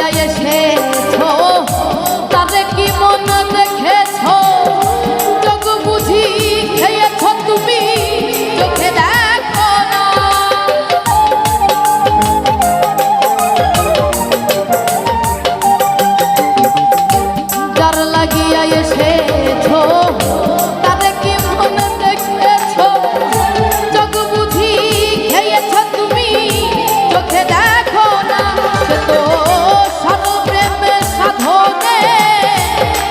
লাগিয়া এসেছো তারে কি মন দেখেছো চোখ বুঝি খেয়েছো তুমি চোখে দেখো না যার লাগিয়া এসেছো তারে কি মন দেখেছো চোখ বুঝি খেয়েছো তুমি চোখে দেখো না সে তো সর্বপ্রেমে সাধনে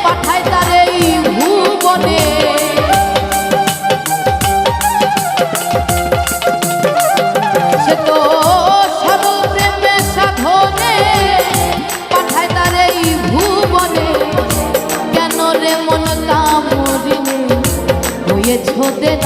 পাঠায় তারে এই ভুবনে সে তো সর্বপ্রেমে সাধনে পাঠায় তারে এই ভুবনে কেন রে মন কামড়িনে হয়েছো দেনা